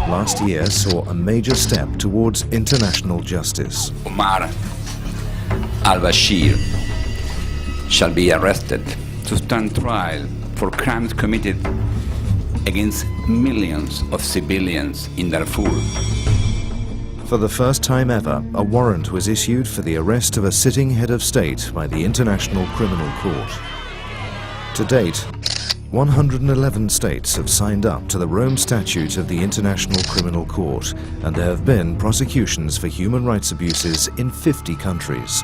last year saw a major step towards international justice. Omar al-Bashir shall be arrested to stand trial for crimes committed against millions of civilians in Darfur. For the first time ever, a warrant was issued for the arrest of a sitting head of state by the International Criminal Court. To date, 111 states have signed up to the Rome Statute of the International Criminal Court, and there have been prosecutions for human rights abuses in 50 countries.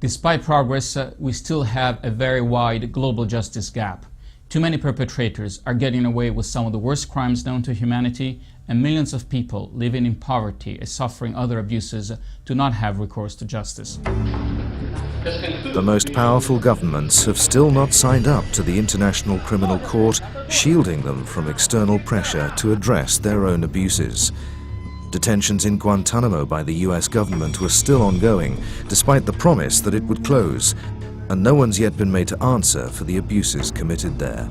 Despite progress, we still have a very wide global justice gap. Too many perpetrators are getting away with some of the worst crimes known to humanity, and millions of people living in poverty and suffering other abuses do not have recourse to justice. The most powerful governments have still not signed up to the International Criminal Court, shielding them from external pressure to address their own abuses. Detentions in Guantanamo by the US government were still ongoing, despite the promise that it would close, and no one's yet been made to answer for the abuses committed there.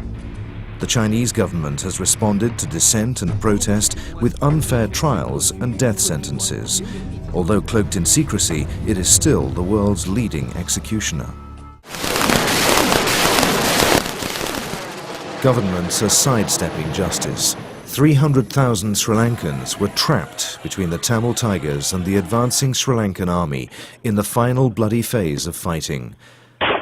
The Chinese government has responded to dissent and protest with unfair trials and death sentences. Although cloaked in secrecy, it is still the world's leading executioner. Governments are sidestepping justice. 300,000 Sri Lankans were trapped between the Tamil Tigers and the advancing Sri Lankan army in the final bloody phase of fighting.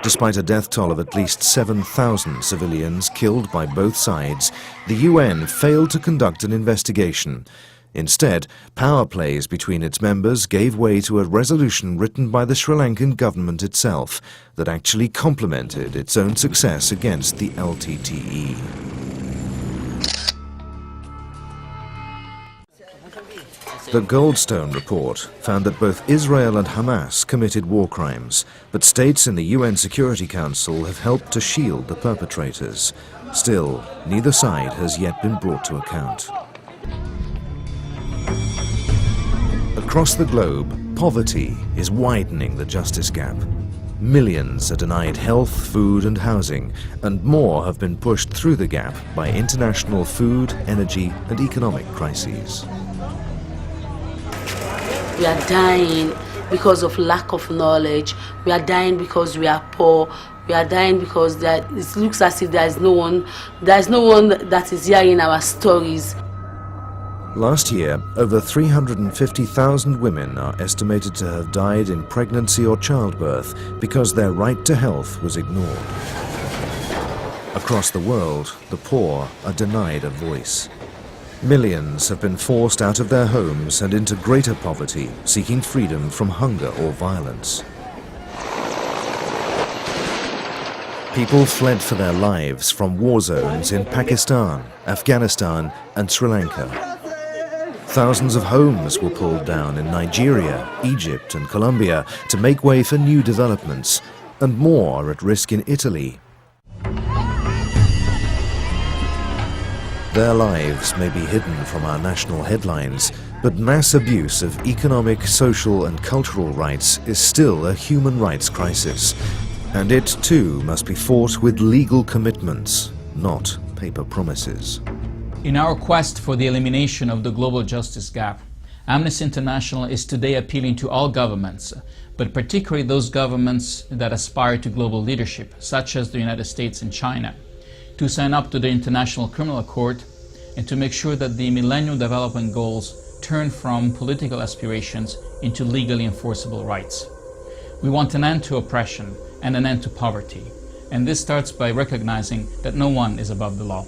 Despite a death toll of at least 7,000 civilians killed by both sides, the UN failed to conduct an investigation. Instead, power plays between its members gave way to a resolution written by the Sri Lankan government itself that actually complemented its own success against the LTTE. The Goldstone report found that both Israel and Hamas committed war crimes, but states in the UN Security Council have helped to shield the perpetrators. Still, neither side has yet been brought to account. Across the globe, poverty is widening the justice gap. Millions are denied health, food and housing, and more have been pushed through the gap by international food, energy and economic crises. We are dying because of lack of knowledge. We are dying because we are poor. We are dying because it looks as if there is no one that is hearing our stories. Last year, over 350,000 women are estimated to have died in pregnancy or childbirth because their right to health was ignored. Across the world, the poor are denied a voice. Millions have been forced out of their homes and into greater poverty, seeking freedom from hunger or violence. People fled for their lives from war zones in Pakistan, Afghanistan and Sri Lanka. Thousands of homes were pulled down in Nigeria, Egypt and Colombia to make way for new developments, and more are at risk in Italy. Their lives may be hidden from our national headlines, but mass abuse of economic, social and cultural rights is still a human rights crisis. And it too must be fought with legal commitments, not paper promises. In our quest for the elimination of the global justice gap, Amnesty International is today appealing to all governments, but particularly those governments that aspire to global leadership, such as the United States and China, to sign up to the International Criminal Court and to make sure that the Millennium Development Goals turn from political aspirations into legally enforceable rights. We want an end to oppression and an end to poverty, and this starts by recognizing that no one is above the law.